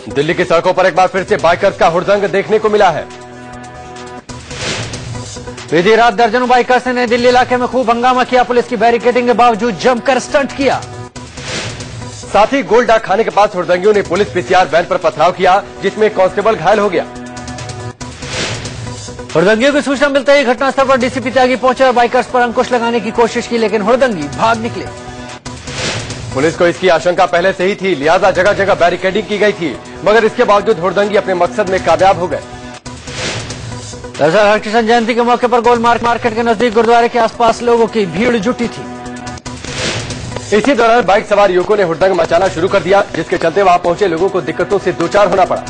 दिल्ली की सड़कों पर एक बार फिर से बाइकर्स का हुड़दंग देखने को मिला है। बीती रात दर्जनों बाइकर्स ने नई दिल्ली इलाके में खूब हंगामा किया। पुलिस की बैरिकेडिंग के बावजूद जमकर स्टंट किया। साथ ही गोल डाक खाने के पास हुड़दंगियों ने पुलिस पीसीआर वैन पर पथराव किया, जिसमें कांस्टेबल घायल हो गया। हुड़दंगियों की सूचना मिलते ही घटनास्थल पर डीसीपी त्यागी पहुंचे और बाइकर्स पर अंकुश लगाने की कोशिश की, लेकिन हुड़दंगी भाग निकले। पुलिस को इसकी आशंका पहले से ही थी, लिहाजा जगह जगह बैरिकेडिंग की गई थी, मगर इसके बावजूद हुड़दंगी अपने मकसद में कामयाब हो गए। दरअसल हरकृष्ण जयंती के मौके पर गोल मार्केट के नजदीक गुरुद्वारे के आसपास लोगों की भीड़ जुटी थी। इसी दौरान बाइक सवार युवकों ने हुड़दंग मचाना शुरू कर दिया, जिसके चलते वहां पहुंचे लोगों को दिक्कतों से दो चार होना पड़ा।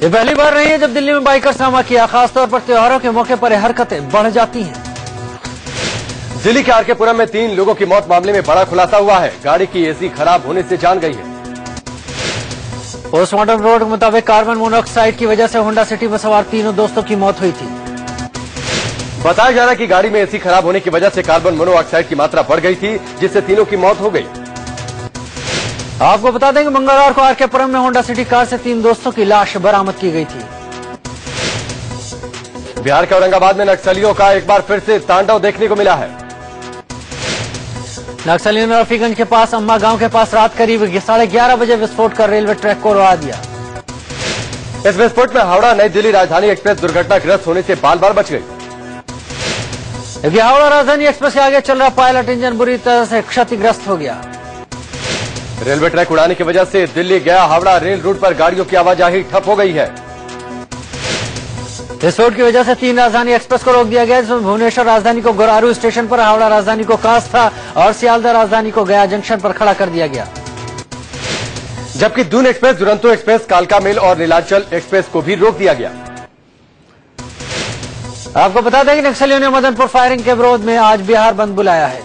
ये पहली बार नहीं है जब दिल्ली में बाइकर्स हंगामा किया। खासतौर पर त्योहारों के मौके पर हरकतें बढ़ जाती हैं। दिल्ली के आरके पुरम में 3 लोगों की मौत मामले में बड़ा खुलासा हुआ है। गाड़ी की एसी खराब होने से जान गई है। पोस्टमार्टम रिपोर्ट के मुताबिक कार्बन मोनोऑक्साइड की वजह से होंडा सिटी में सवार तीनों दोस्तों की मौत हुई थी। बताया जा रहा है कि गाड़ी में एसी खराब होने की वजह से कार्बन मोनोऑक्साइड की मात्रा बढ़ गई थी, जिससे तीनों की मौत हो गई। आपको बता दें कि मंगलवार को आरके पुरम में होंडा सिटी कार से 3 दोस्तों की लाश बरामद की गई थी। बिहार के औरंगाबाद में नक्सलियों का एक बार फिर से तांडव देखने को मिला है। नक्सलियों ने रफीगंज के पास अम्मा गांव के पास रात करीब 11:30 बजे विस्फोट कर रेलवे ट्रैक को उड़ा दिया। इस विस्फोट में हावड़ा नई दिल्ली राजधानी एक्सप्रेस दुर्घटनाग्रस्त होने से बाल बाल बच गई। हावड़ा राजधानी एक्सप्रेस के आगे चल रहा पायलट इंजन बुरी तरह से क्षतिग्रस्त हो गया। रेलवे ट्रैक उड़ाने की वजह से दिल्ली गया हावड़ा रेल रूट पर गाड़ियों की आवाजाही ठप हो गई है। विस्फोट की वजह से 3 राजधानी एक्सप्रेस को रोक दिया गया, जिसमें भुवनेश्वर राजधानी को गोरारू स्टेशन पर, हावड़ा राजधानी को कास्था और सियालदह राजधानी को गया जंक्शन पर खड़ा कर दिया गया। जबकि दून एक्सप्रेस, दुरंतो एक्सप्रेस, कालका मेल और नीलांचल एक्सप्रेस को भी रोक दिया गया। आपको बता दें कि नक्सलियों ने मदनपुर फायरिंग के विरोध में आज बिहार बंद बुलाया है।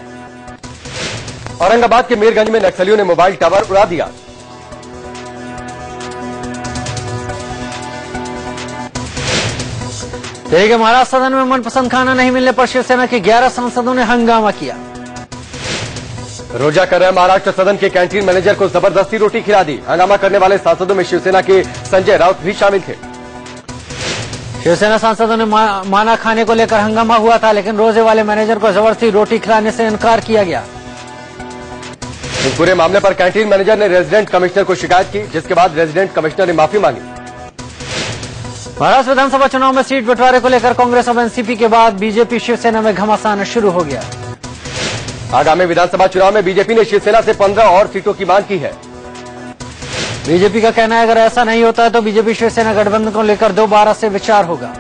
औरंगाबाद के मीरगंज में नक्सलियों ने मोबाइल टावर उड़ा दिया। देखिए, महाराष्ट्र सदन में मनपसंद खाना नहीं मिलने पर शिवसेना के 11 सांसदों ने हंगामा किया। रोजा कर रहे महाराष्ट्र सदन के कैंटीन मैनेजर को जबरदस्ती रोटी खिला दी। हंगामा करने वाले सांसदों में शिवसेना के संजय राउत भी शामिल थे। शिवसेना सांसदों ने माना खाने को लेकर हंगामा हुआ था, लेकिन रोजे वाले मैनेजर को जबरदस्ती रोटी खिलाने से इनकार किया गया। इस पूरे मामले पर कैंटीन मैनेजर ने रेजिडेंट कमिश्नर को शिकायत की, जिसके बाद रेजिडेंट कमिश्नर ने माफी मांगी। महाराष्ट्र विधानसभा चुनाव में सीट बंटवारे को लेकर कांग्रेस और एनसीपी के बाद बीजेपी शिवसेना में घमासान शुरू हो गया। आगामी विधानसभा चुनाव में बीजेपी ने शिवसेना से 15 और सीटों की मांग की है। बीजेपी का कहना है अगर ऐसा नहीं होता है तो बीजेपी शिवसेना गठबंधन को लेकर दोबारा से विचार होगा।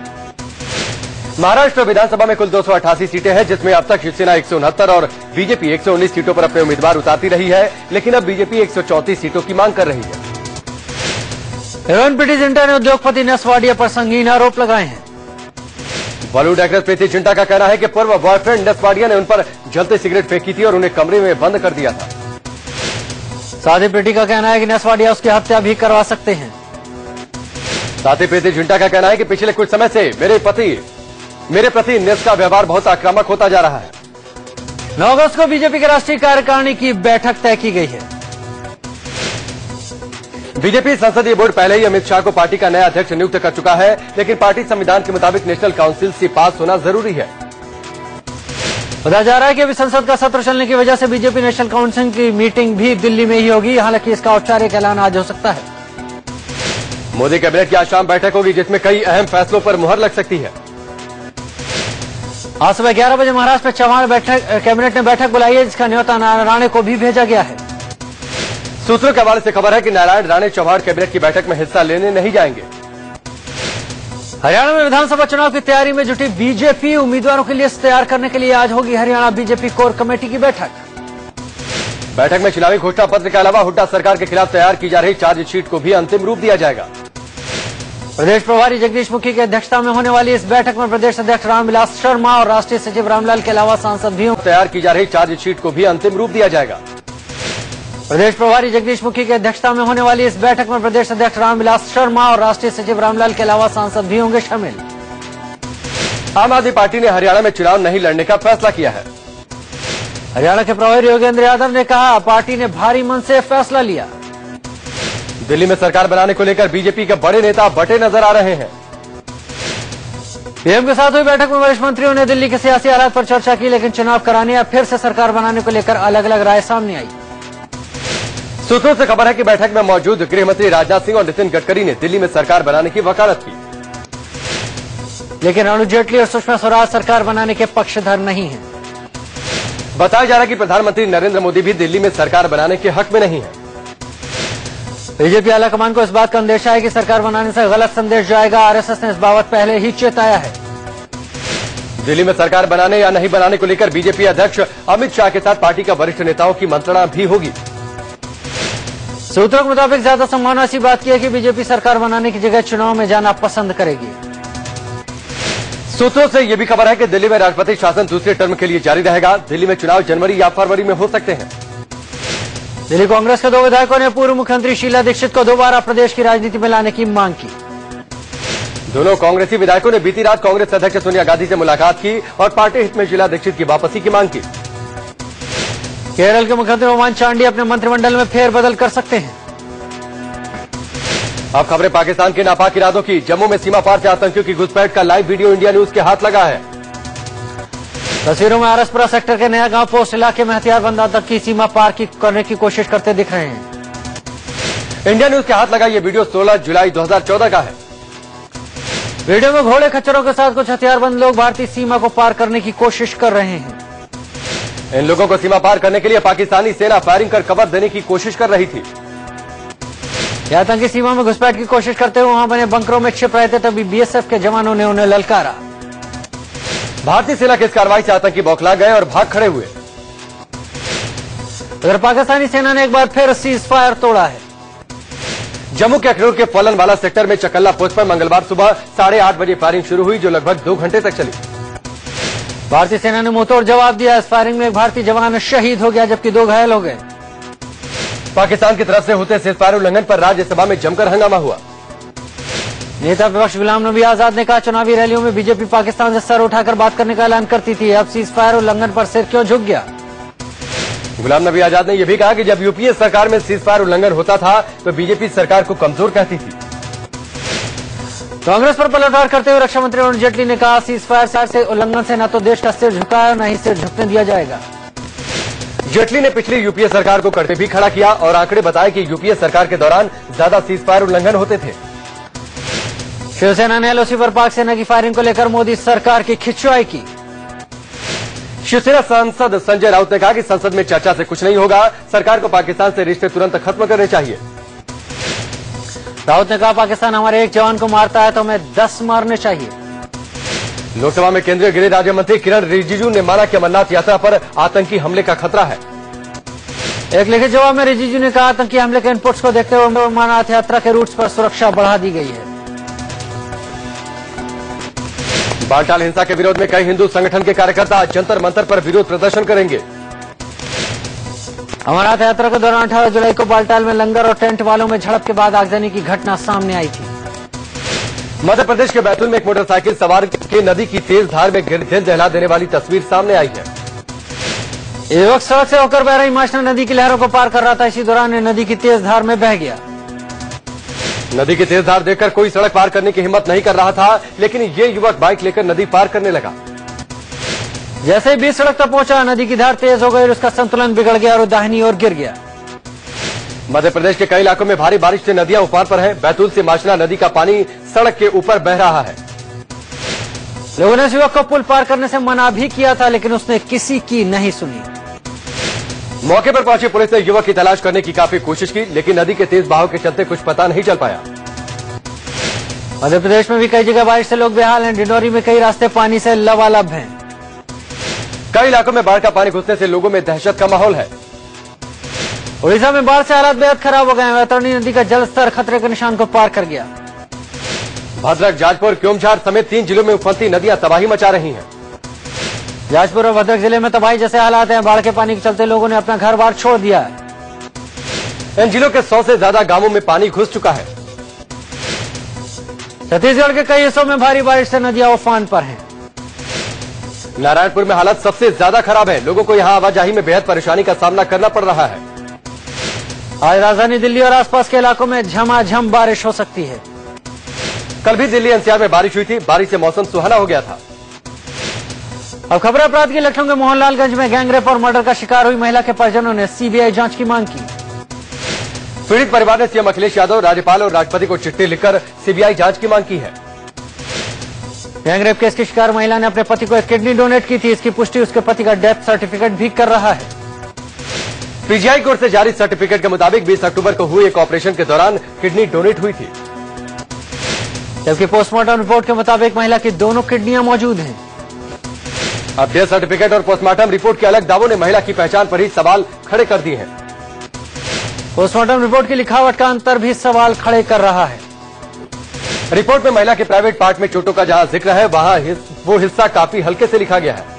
महाराष्ट्र विधानसभा में कुल 288 सीटें हैं, जिसमें अब तक शिवसेना 169 और बीजेपी 119 सीटों पर अपने उम्मीदवार उतारती रही है, लेकिन अब बीजेपी 134 सीटों की मांग कर रही है। हेरोइन प्रीति जिंटा ने उद्योगपति नस वाडिया पर संगीन आरोप लगाए हैं। बॉलीवुड एक्ट्रेस प्रीति जिंटा का कहना है कि पूर्व बॉयफ्रेंड नस वाडिया ने उन पर जलते सिगरेट फेंकी थी और उन्हें कमरे में बंद कर दिया था। साथ ही प्रीति का कहना है कि नस वाडिया उसकी हत्या भी करवा सकते हैं। साथ ही प्रीति जिंटा का कहना है कि पिछले कुछ समय से मेरे प्रति नस का व्यवहार बहुत आक्रामक होता जा रहा है। 9 अगस्त को बीजेपी के राष्ट्रीय कार्यकारिणी की बैठक तय की गई है। बीजेपी संसदीय बोर्ड पहले ही अमित शाह को पार्टी का नया अध्यक्ष नियुक्त कर चुका है, लेकिन पार्टी संविधान के मुताबिक नेशनल काउंसिल से पास होना जरूरी है। बताया जा रहा है कि अभी संसद का सत्र चलने की वजह से बीजेपी नेशनल काउंसिल की मीटिंग भी दिल्ली में ही होगी। हालांकि इसका औपचारिक ऐलान आज हो सकता है। मोदी कैबिनेट की आज शाम बैठक होगी, जिसमें कई अहम फैसलों पर मुहर लग सकती है। आज सुबह 11 बजे महाराष्ट्र में चौहान कैबिनेट ने बैठक बुलाई है, जिसका न्योता नारायण राणे को भी भेजा गया है। सूत्रों के हवाले से खबर है कि नारायण राणे चौहान कैबिनेट की बैठक में हिस्सा लेने नहीं जाएंगे। हरियाणा में विधानसभा चुनाव की तैयारी में जुटी बीजेपी उम्मीदवारों की लिस्ट तैयार करने के लिए आज होगी हरियाणा बीजेपी कोर कमेटी की बैठक। बैठक में चुनावी घोषणा पत्र के अलावा हुड्डा सरकार के खिलाफ तैयार की जा रही चार्जशीट को भी अंतिम रूप दिया जाएगा। प्रदेश प्रभारी जगदीश मुखी की अध्यक्षता में होने वाली इस बैठक में प्रदेश अध्यक्ष रामविलास शर्मा और राष्ट्रीय सचिव रामलाल के अलावा सांसद भी तैयार की जा रही चार्जशीट को भी अंतिम रूप दिया जाएगा। प्रदेश प्रभारी जगदीश मुखी की अध्यक्षता में होने वाली इस बैठक में प्रदेश अध्यक्ष रामविलास शर्मा और राष्ट्रीय सचिव रामलाल के अलावा सांसद भी होंगे शामिल। आम आदमी पार्टी ने हरियाणा में चुनाव नहीं लड़ने का फैसला किया है। हरियाणा के प्रभारी योगेंद्र यादव ने कहा, पार्टी ने भारी मन से फैसला लिया। दिल्ली में सरकार बनाने को लेकर बीजेपी के बड़े नेता बटे नजर आ रहे हैं। पीएम के साथ हुई बैठक में वरिष्ठ मंत्रियों ने दिल्ली के सियासी हालात पर चर्चा की, लेकिन चुनाव कराने या फिर से सरकार बनाने को लेकर अलग अलग राय सामने आई। सूत्रों से खबर है कि बैठक में मौजूद गृह मंत्री राजनाथ सिंह और नितिन गडकरी ने दिल्ली में सरकार बनाने की वकालत की, लेकिन अरुण जेटली और सुषमा स्वराज सरकार बनाने के पक्षधर नहीं हैं। बताया जा रहा है कि प्रधानमंत्री नरेंद्र मोदी भी दिल्ली में सरकार बनाने के हक में नहीं है। बीजेपी आलाकमान को इस बात का अंदेशा है कि सरकार बनाने से गलत संदेश जाएगा। आरएसएस ने इस बाबत पहले ही चेताया है। दिल्ली में सरकार बनाने या नहीं बनाने को लेकर बीजेपी अध्यक्ष अमित शाह के साथ पार्टी का वरिष्ठ नेताओं की मंत्रणा भी होगी। सूत्रों के मुताबिक ज्यादा संभावना ऐसी बात की है कि बीजेपी सरकार बनाने की जगह चुनाव में जाना पसंद करेगी। सूत्रों से यह भी खबर है कि दिल्ली में राष्ट्रपति शासन दूसरे टर्म के लिए जारी रहेगा। दिल्ली में चुनाव जनवरी या फरवरी में हो सकते हैं। दिल्ली कांग्रेस के 2 विधायकों ने पूर्व मुख्यमंत्री शीला दीक्षित को दोबारा प्रदेश की राजनीति में लाने की मांग की। दोनों कांग्रेसी विधायकों ने बीती रात कांग्रेस अध्यक्ष सोनिया गांधी से मुलाकात की और पार्टी हित में शीला दीक्षित की वापसी की मांग की। केरल के मुख्यमंत्री ओमान चांडी अपने मंत्रिमंडल में फेरबदल कर सकते हैं। अब खबरें पाकिस्तान के नापाक इरादों की। जम्मू में सीमा पार से आतंकियों की घुसपैठ का लाइव वीडियो इंडिया न्यूज के हाथ लगा है। तस्वीरों में आरएसपुरा सेक्टर के नया गांव पोस्ट इलाके में हथियारबंद आतंकी सीमा पार करने की कोशिश करते दिख रहे हैं। इंडिया न्यूज के हाथ लगा ये वीडियो 16 जुलाई 2014 का है। वीडियो में घोड़े खच्चरों के साथ कुछ हथियारबंद लोग भारतीय सीमा को पार करने की कोशिश कर रहे हैं। इन लोगों को सीमा पार करने के लिए पाकिस्तानी सेना फायरिंग कर कवर देने की कोशिश कर रही थी। ये आतंकी सीमा में घुसपैठ की कोशिश करते हुए वहां बने बंकरों में छिप रहे थे, तभी बीएसएफ के जवानों ने उन्हें ललकारा। भारतीय सेना की इस कार्रवाई से आतंकी बौखला गए और भाग खड़े हुए। उधर पाकिस्तानी सेना ने एक बार फिर सीज फायर तोड़ा है। जम्मू के अखनूर के फलनवाला सेक्टर में चकल्ला पोस्ट पर मंगलवार सुबह 8:30 बजे फायरिंग शुरू हुई, जो लगभग 2 घंटे तक चली। भारतीय सेना ने मुंहतोड़ जवाब दिया। इस फायरिंग में एक भारतीय जवान शहीद हो गया, जबकि 2 घायल हो गए। पाकिस्तान की तरफ से होते सीजफायर उल्लंघन पर राज्यसभा में जमकर हंगामा हुआ। नेता विपक्ष गुलाम नबी आजाद ने कहा, चुनावी रैलियों में बीजेपी पाकिस्तान से सर उठाकर बात करने का ऐलान करती थी, अब सीजफायर उल्लंघन पर सिर क्यों झुक गया। गुलाम नबी आजाद ने यह भी कहा कि जब यूपीए सरकार में सीजफायर उल्लंघन होता था तो बीजेपी सरकार को कमजोर कहती थी। कांग्रेस पर पलटवार करते हुए रक्षा मंत्री अरुण जेटली ने कहा, सीजफायर से उल्लंघन से न तो देश का सिर झुका है, न ही सिर झुकने दिया जाएगा। जेटली ने पिछली यूपीए सरकार को कड़े भी खड़ा किया और आंकड़े बताए कि यूपीए सरकार के दौरान ज्यादा सीजफायर उल्लंघन होते थे। शिवसेना ने एलओसी पर पाक सेना की फायरिंग को लेकर मोदी सरकार की खिंचवाई की। शिवसेना सांसद संजय राउत ने कहा कि संसद में चर्चा से कुछ नहीं होगा, सरकार को पाकिस्तान से रिश्ते तुरंत खत्म करने चाहिए। राउत ने कहा, पाकिस्तान हमारे एक जवान को मारता है तो हमें 10 मारने चाहिए। लोकसभा में केंद्रीय गृह राज्य मंत्री किरण रिजिजू ने माना कि अमरनाथ यात्रा पर आतंकी हमले का खतरा है। एक लिखित जवाब में रिजिजू ने कहा, आतंकी हमले के इनपुट्स को देखते हुए अमरनाथ यात्रा के रूट्स पर सुरक्षा बढ़ा दी गई है। बालटाल हिंसा के विरोध में कई हिंदू संगठन के कार्यकर्ता जंतर मंतर पर विरोध प्रदर्शन करेंगे। अमरनाथ यात्रा के दौरान 18 जुलाई को बालटाल में लंगर और टेंट वालों में झड़प के बाद आगजनी की घटना सामने आई थी। मध्य प्रदेश के बैतूल में एक मोटरसाइकिल सवार के नदी की तेज धार में गिर दिल दहला देने वाली तस्वीर सामने आई है। युवक सड़क से होकर बह रही माशना नदी की लहरों को पार कर रहा था, इसी दौरान नदी की तेज धार में बह गया। नदी की तेज धार देखकर कोई सड़क पार करने की हिम्मत नहीं कर रहा था, लेकिन ये युवक बाइक लेकर नदी पार करने लगा। जैसे ही बीच सड़क तक पहुंचा, नदी की धार तेज हो गई और उसका संतुलन बिगड़ गया और दाहिनी ओर गिर गया। मध्य प्रदेश के कई इलाकों में भारी बारिश से नदियां उफान पर हैं। बैतूल से माशना नदी का पानी सड़क के ऊपर बह रहा है। लोगों ने इस युवक को पुल पार करने से मना भी किया था, लेकिन उसने किसी की नहीं सुनी। मौके पर पहुंची पुलिस ने युवक की तलाश करने की काफी कोशिश की, लेकिन नदी के तेज बहाव के चलते कुछ पता नहीं चल पाया। मध्य प्रदेश में भी कई जगह बारिश से लोग बेहाल हैं। डिंडोरी में कई रास्ते पानी से लबालब हैं। कई इलाकों में बाढ़ का पानी घुसने से लोगों में दहशत का माहौल है। उड़ीसा में बाढ़ से हालात बेहद खराब हो गए हैं। वैतरणी नदी का जलस्तर खतरे के निशान को पार कर गया। भद्रक, जाजपुर, क्योमझार समेत 3 जिलों में उफनती नदियां तबाही मचा रही हैं। जाजपुर और भद्रक जिले में तबाही जैसे हालात हैं। बाढ़ के पानी के चलते लोगों ने अपना घर बार छोड़ दिया है। इन जिलों के 100 से ज्यादा गांवों में पानी घुस चुका है। छत्तीसगढ़ के कई हिस्सों में भारी बारिश से नदियां उफान पर हैं। नारायणपुर में हालत सबसे ज्यादा खराब है। लोगों को यहां आवाजाही में बेहद परेशानी का सामना करना पड़ रहा है। आज राजधानी दिल्ली और आसपास के इलाकों में झमाझम बारिश हो सकती है। कल भी दिल्ली एनसीआर में बारिश हुई थी। बारिश से मौसम सुहाना हो गया था। अब खबर अपराध की। लखनऊ के मोहनलालगंज में गैंगरेप और मर्डर का शिकार हुई महिला के परिजनों ने सीबीआई जांच की मांग की। पीड़ित परिवार ने सीएम अखिलेश यादव, राज्यपाल और राष्ट्रपति को चिट्ठी लिखकर सीबीआई जांच की मांग की है। गैंगरेप केस की शिकार महिला ने अपने पति को एक किडनी डोनेट की थी। इसकी पुष्टि उसके पति का डेथ सर्टिफिकेट भी कर रहा है। पीजीआई कोर्ट से जारी सर्टिफिकेट के मुताबिक 20 अक्टूबर को हुए एक ऑपरेशन के दौरान किडनी डोनेट हुई थी। जबकि पोस्टमार्टम रिपोर्ट के मुताबिक महिला की दोनों किडनियां मौजूद हैं। अब डेथ सर्टिफिकेट और पोस्टमार्टम रिपोर्ट के अलग दावों ने महिला की पहचान पर ही सवाल खड़े कर दिए हैं। पोस्टमार्टम रिपोर्ट की लिखावट का अंतर भी सवाल खड़े कर रहा है। रिपोर्ट में महिला के प्राइवेट पार्ट में चोटों का जहां जिक्र है, वहां वो हिस्सा काफी हल्के से लिखा गया है।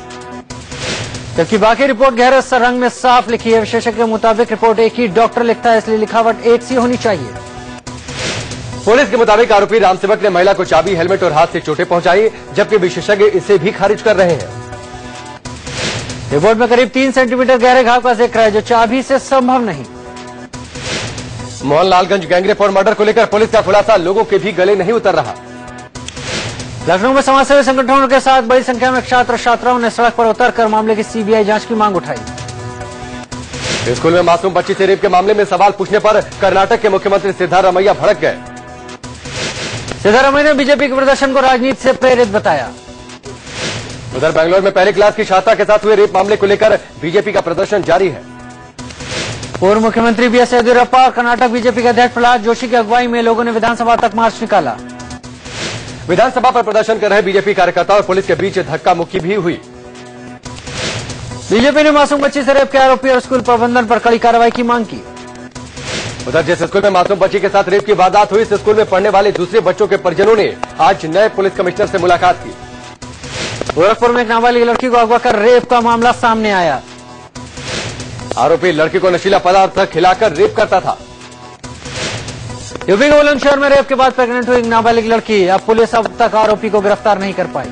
जबकि बाकी रिपोर्ट गहरे रंग में साफ लिखी है। विशेषज्ञ के मुताबिक रिपोर्ट एक ही डॉक्टर लिखता है, इसलिए लिखावट एक सी होनी चाहिए। पुलिस के मुताबिक आरोपी रामसेवक ने महिला को चाबी, हेलमेट और हाथ से चोटें पहुंचाई, जबकि विशेषज्ञ इसे भी खारिज कर रहे हैं। रिपोर्ट में करीब 3 सेंटीमीटर गहरे घाव का जिक्र है, जो चाबी से संभव नहीं। मोहनलालगंज गैंगरेप और मर्डर को लेकर पुलिस का खुलासा लोगों के भी गले नहीं उतर रहा। लखनऊ में समाजसेवी संगठनों के साथ बड़ी संख्या में छात्र छात्राओं ने सड़क पर उतरकर मामले की सीबीआई जांच की मांग उठाई। स्कूल में मासूम बच्ची से रेप के मामले में सवाल पूछने पर कर्नाटक के मुख्यमंत्री सिद्धारमैया भड़क गए। सिद्धारमैया ने बीजेपी के प्रदर्शन को राजनीति से प्रेरित बताया। उधर बेंगलोर में पहली क्लास की छात्रा के साथ हुए रेप मामले को लेकर बीजेपी का प्रदर्शन जारी है। पूर्व मुख्यमंत्री बीएस येदियुरप्पा और कर्नाटक बीजेपी के अध्यक्ष प्रहलाद जोशी की अगुवाई में लोगों ने विधानसभा तक मार्च निकाला। विधानसभा पर प्रदर्शन कर रहे बीजेपी कार्यकर्ता और पुलिस के बीच धक्का मुक्की भी हुई। बीजेपी ने मासूम बच्ची से रेप के आरोपी और स्कूल प्रबंधन पर कड़ी कार्रवाई की मांग की। उधर जिस स्कूल में मासूम बच्ची के साथ रेप की वारदात हुई, इस स्कूल में पढ़ने वाले दूसरे बच्चों के परिजनों ने आज नए पुलिस कमिश्नर से मुलाकात की। गोरखपुर में एक नाबालिग लड़की को अगवा कर रेप का मामला सामने आया। आरोपी लड़की को नशीला पदार्थ खिलाकर रेप करता था। यूपी के बुलंदशहर में रेप के बाद प्रेग्नेंट हुई एक नाबालिग लड़की। अब पुलिस अब तक आरोपी को गिरफ्तार नहीं कर पाई।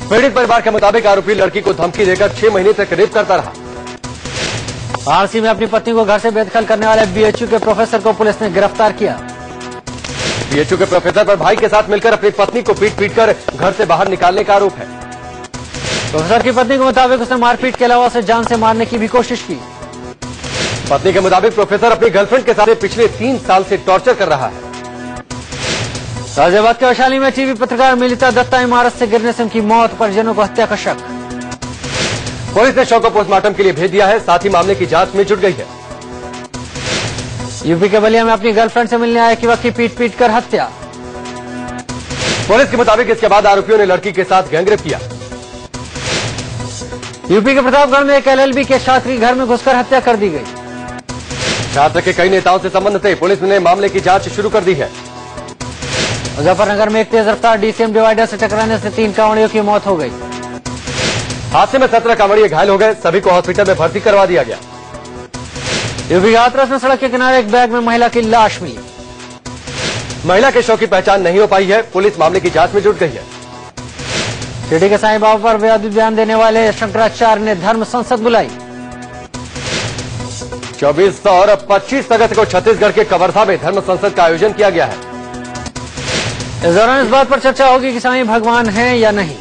पीड़ित परिवार के मुताबिक आरोपी लड़की को धमकी देकर 6 महीने तक रेप करता रहा। वाराणसी में अपनी पत्नी को घर से बेदखल करने वाले बीएचयू के प्रोफेसर को पुलिस ने गिरफ्तार किया। बीएचयू के प्रोफेसर पर भाई के साथ मिलकर अपनी पत्नी को पीट कर घर से बाहर निकालने का आरोप है। प्रोफेसर की पत्नी के मुताबिक उसने मारपीट के अलावा उसे जान से मारने की भी कोशिश की। पत्नी के मुताबिक प्रोफेसर अपनी गर्लफ्रेंड के साथ पिछले 3 साल से टॉर्चर कर रहा है। गाजियाबाद के वैशाली में टीवी पत्रकार मिलिता दत्ता इमारत से गिरने से उनकी मौत, परिजनों को हत्या का शक। पुलिस ने शव को पोस्टमार्टम के लिए भेज दिया है, साथ ही मामले की जांच में जुट गई है। यूपी के बलिया में अपनी गर्लफ्रेंड से मिलने आए युवक की पीट कर हत्या। पुलिस के मुताबिक इसके बाद आरोपियों ने लड़की के साथ गैंगरेप किया। यूपी के प्रतापगढ़ में एक एलएलबी के छात्र की घर में घुसकर हत्या कर दी गई। छात्र के कई नेताओं से संबंध थे, पुलिस ने मामले की जांच शुरू कर दी है। मुजफ्फरनगर में एक तेज रफ्तार डीसीएम डिवाइडर से टकराने से 3 कांवड़ियों की मौत हो गई। हादसे में 17 कांवड़िए घायल हो गए, सभी को हॉस्पिटल में भर्ती करवा दिया गया। यूपी के हाथरस में सड़क के किनारे एक बैग में महिला की लाश मिली। महिला के शव की पहचान नहीं हो पाई है, पुलिस मामले की जांच में जुट गई है। शिरडी के साईं बाबा पर बेअदबी बयान देने वाले शंकराचार्य ने धर्म संसद बुलाई। 24 और 25 अगस्त को छत्तीसगढ़ के कवर्धा में धर्म संसद का आयोजन किया गया है। इस दौरान इस बात पर चर्चा होगी कि साईं भगवान हैं या नहीं।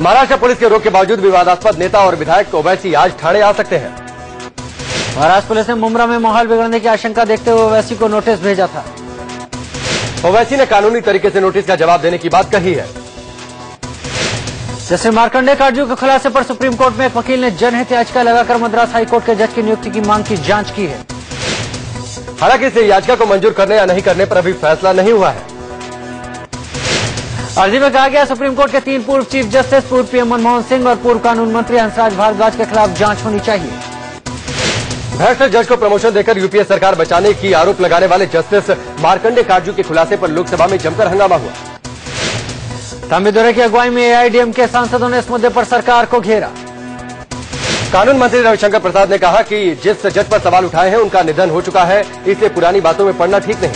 महाराष्ट्र पुलिस के रोक के बावजूद विवादास्पद नेता और विधायक ओवैसी आज ठाणे आ सकते हैं। महाराष्ट्र पुलिस ने मुंब्रा में माहौल बिगड़ने की आशंका देखते हुए ओवैसी को नोटिस भेजा था। ओवैसी ने कानूनी तरीके से नोटिस का जवाब देने की बात कही है। जस्टिस मार्कंडेय काटजू के खुलासे पर सुप्रीम कोर्ट में एक वकील ने जनहित याचिका लगाकर मद्रास हाईकोर्ट के जज की नियुक्ति की मांग की जांच की है। हालांकि इस याचिका को मंजूर करने या नहीं करने पर अभी फैसला नहीं हुआ है। अर्जी में कहा गया सुप्रीम कोर्ट के 3 पूर्व चीफ जस्टिस, पूर्व पीएम मनमोहन सिंह और पूर्व कानून मंत्री हंसराज भारद्वाज के खिलाफ जांच होनी चाहिए। भ्रष्ट जज को प्रमोशन देकर यूपीए सरकार बचाने की आरोप लगाने वाले जस्टिस मार्कंडेय काटजू के खुलासे पर लोकसभा में जमकर हंगामा हुआ। तमिलनाडु की अगुवाई में एआईएडीएमके सांसदों ने इस मुद्दे पर सरकार को घेरा। कानून मंत्री रविशंकर प्रसाद ने कहा कि जिस जज पर सवाल उठाए हैं उनका निधन हो चुका है, इसलिए पुरानी बातों में पड़ना ठीक नहीं।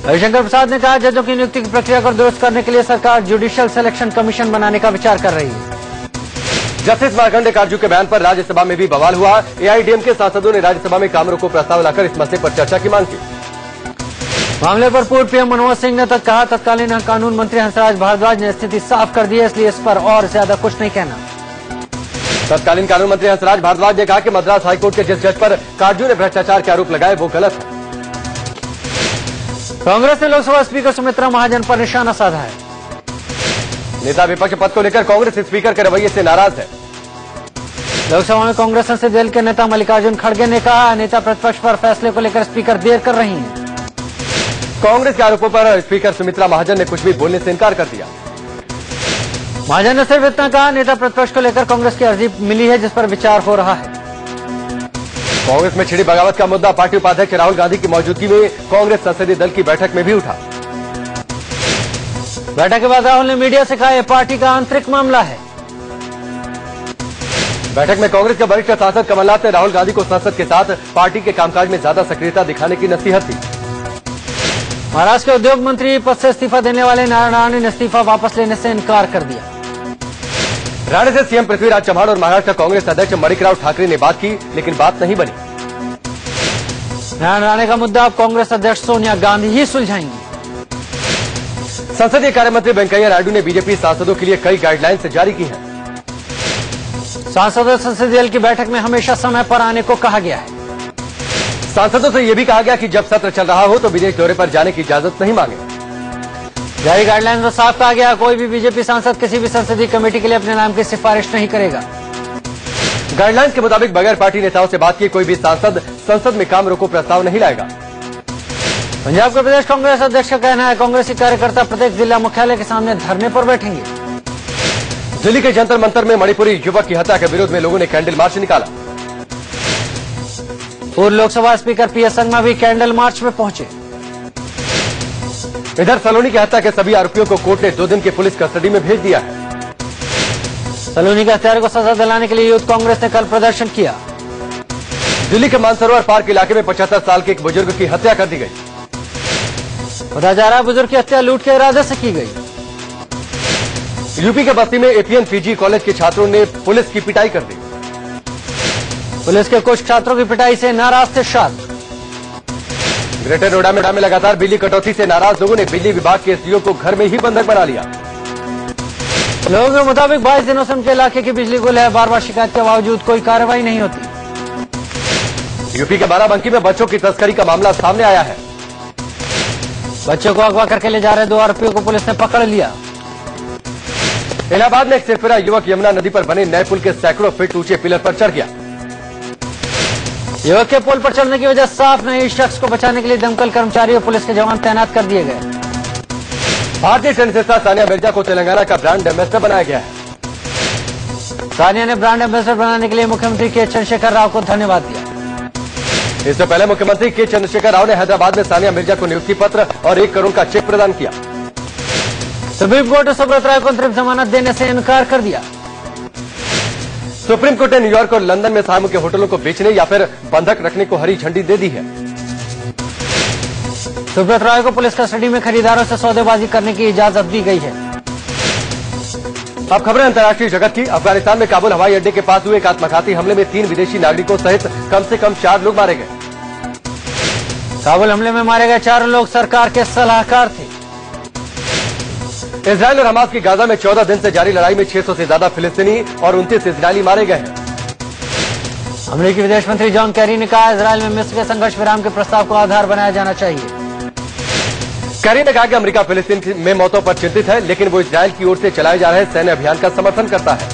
रविशंकर प्रसाद ने कहा जजों की नियुक्ति की प्रक्रिया को दुरुस्त करने के लिए सरकार जुडिशियल सिलेक्शन कमीशन बनाने का विचार कर रही है। जस्टिस मार्कंडे काटजू के बयान पर राज्यसभा में भी बवाल हुआ। एआईएडीएमके सांसदों ने राज्यसभा में काम रोको प्रस्ताव लाकर इस मसले पर चर्चा की मांग की। मामले पर पूर्व पीएम मनमोहन सिंह ने तक कहा, तत्कालीन कानून मंत्री हंसराज भारद्वाज ने स्थिति साफ कर दी है, इसलिए इस पर और ज्यादा कुछ नहीं कहना। तत्कालीन कानून मंत्री हंसराज भारद्वाज ने कहा कि मद्रास हाईकोर्ट के जिस जज पर काटजू ने भ्रष्टाचार के आरोप लगाए वो गलत है। कांग्रेस ने लोकसभा स्पीकर सुमित्रा महाजन पर निशाना साधा है। नेता विपक्ष पद को लेकर कांग्रेस स्पीकर के रवैये से नाराज है। लोकसभा में कांग्रेस संसदीय दल के नेता मल्लिकार्जुन खड़गे ने कहा, नेता प्रतिपक्ष पर फैसले को लेकर स्पीकर देर कर रही हैं। कांग्रेस के आरोपों पर स्पीकर सुमित्रा महाजन ने कुछ भी बोलने से इनकार कर दिया। महाजन ने सिर्फ इतना कहा, नेता प्रतिपक्ष को लेकर कांग्रेस की अर्जी मिली है जिस पर विचार हो रहा है। कांग्रेस में छिड़ी बगावत का मुद्दा पार्टी उपाध्यक्ष राहुल गांधी की मौजूदगी में कांग्रेस संसदीय दल की बैठक में भी उठा। बैठक के बाद राहुल ने मीडिया से कहा, यह पार्टी का आंतरिक मामला है। बैठक में कांग्रेस के वरिष्ठ सांसद कमलनाथ ने राहुल गांधी को संसद के साथ पार्टी के कामकाज में ज्यादा सक्रियता दिखाने की नसीहत दी। महाराष्ट्र के उद्योग मंत्री पद से इस्तीफा देने वाले नारायण राणे ने इस्तीफा वापस लेने से इनकार कर दिया। राणे से सीएम पृथ्वीराज चव्हाण और महाराष्ट्र कांग्रेस अध्यक्ष माणिकराव ठाकरे ने बात की, लेकिन बात नहीं बनी। नारायण राणे का मुद्दा अब कांग्रेस अध्यक्ष सोनिया गांधी ही सुलझाएंगी। संसदीय कार्य मंत्री वेंकैया नायडू ने बीजेपी सांसदों के लिए कई गाइडलाइंस जारी की हैं। सांसदों संसदीय दल की बैठक में हमेशा समय पर आने को कहा गया है। सांसदों से यह भी कहा गया कि जब सत्र चल रहा हो तो विदेश दौरे पर जाने की इजाजत नहीं मांगे। जारी गाइडलाइन में साफ कहा गया, कोई भी बीजेपी सांसद किसी भी संसदीय कमेटी के लिए अपने नाम की सिफारिश नहीं करेगा। गाइडलाइंस के मुताबिक बगैर पार्टी नेताओं से बात किए कोई भी सांसद संसद में काम रोको प्रस्ताव नहीं लाएगा। पंजाब के प्रदेश कांग्रेस अध्यक्ष का कहना है, कांग्रेसी कार्यकर्ता प्रत्येक जिला मुख्यालय के सामने धरने पर बैठेंगे। दिल्ली के जंतर मंतर में मणिपुरी युवक की हत्या के विरोध में लोगों ने कैंडल मार्च निकाला। पूर्व लोकसभा स्पीकर पीएस संगमा भी कैंडल मार्च में पहुंचे। इधर सलोनी की हत्या के सभी आरोपियों को कोर्ट ने 2 दिन की पुलिस कस्टडी में भेज दिया है। सलोनी के हत्यारे को सजा दिलाने के लिए यूथ कांग्रेस ने कल प्रदर्शन किया। दिल्ली के मानसरोवर पार्क इलाके में 75 साल के एक बुजुर्ग की हत्या कर दी गई। बताया जा रहा है, बुजुर्ग की हत्या लूट के इरादे से की गई। यूपी के बस्ती में एपीएन पीजी कॉलेज के छात्रों ने पुलिस की पिटाई कर दी। पुलिस के कुछ छात्रों की पिटाई से नाराज थे छात्र। ग्रेटर नोएडा में लगातार बिजली कटौती से नाराज लोगों ने बिजली विभाग के एसडीओ को घर में ही बंधक बना लिया। लोगों के मुताबिक 22 दिनों से उनके इलाके की बिजली गुल है, बार बार शिकायत के बावजूद कोई कार्रवाई नहीं होती। यूपी के बाराबंकी में बच्चों की तस्करी का मामला सामने आया है। बच्चों को अगवा करके ले जा रहे 2 आरोपियों को पुलिस ने पकड़ लिया। इलाहाबाद में एक सिरफिरा युवक यमुना नदी पर बने नए पुल के सैकड़ों फीट ऊंचे पिलर पर चढ़ गया। युवक के पुल पर चढ़ने की वजह साफ नहीं, इस शख्स को बचाने के लिए दमकल कर्मचारी और पुलिस के जवान तैनात कर दिए गए। भारतीय टेनिस स्टार सानिया मिर्जा को तेलंगाना का ब्रांड एम्बेसडर बनाया गया है। सानिया ने ब्रांड एम्बेसडर बनाने के लिए मुख्यमंत्री के चंद्रशेखर राव को धन्यवाद दिया। इससे पहले मुख्यमंत्री के चंद्रशेखर राव ने हैदराबाद में सानिया मिर्जा को नियुक्ति पत्र और 1 करोड़ का चेक प्रदान किया। सुप्रीम कोर्ट ने सुब्रत राय को अंतरिम जमानत देने से इनकार कर दिया। सुप्रीम कोर्ट ने न्यूयॉर्क और लंदन में सामू के होटलों को बेचने या फिर बंधक रखने को हरी झंडी दे दी है। सुब्रत राय को पुलिस कस्टडी में खरीदारों से सौदेबाजी करने की इजाजत दी गई है। अब खबरें अंतर्राष्ट्रीय जगत की। अफगानिस्तान में काबुल हवाई अड्डे के पास हुए एक आत्मघाती हमले में 3 विदेशी नागरिकों सहित कम से कम 4 लोग मारे गए। काबुल हमले में मारे गए 4 लोग सरकार के सलाहकार थे। इजरायल और हमास की गाजा में 14 दिन से जारी लड़ाई में 600 से ज्यादा फिलिस्तीनी और 29 इजरायली मारे गए हैं। अमेरिकी विदेश मंत्री जॉन कैरी ने कहा, इजरायल में मिस्र के संघर्ष विराम के प्रस्ताव को आधार बनाया जाना चाहिए। कैरी ने कहा कि अमेरिका फिलिस्तीन में मौतों पर चिंतित है, लेकिन वो इजरायल की ओर से चलाए जा रहे सैन्य अभियान का समर्थन करता है।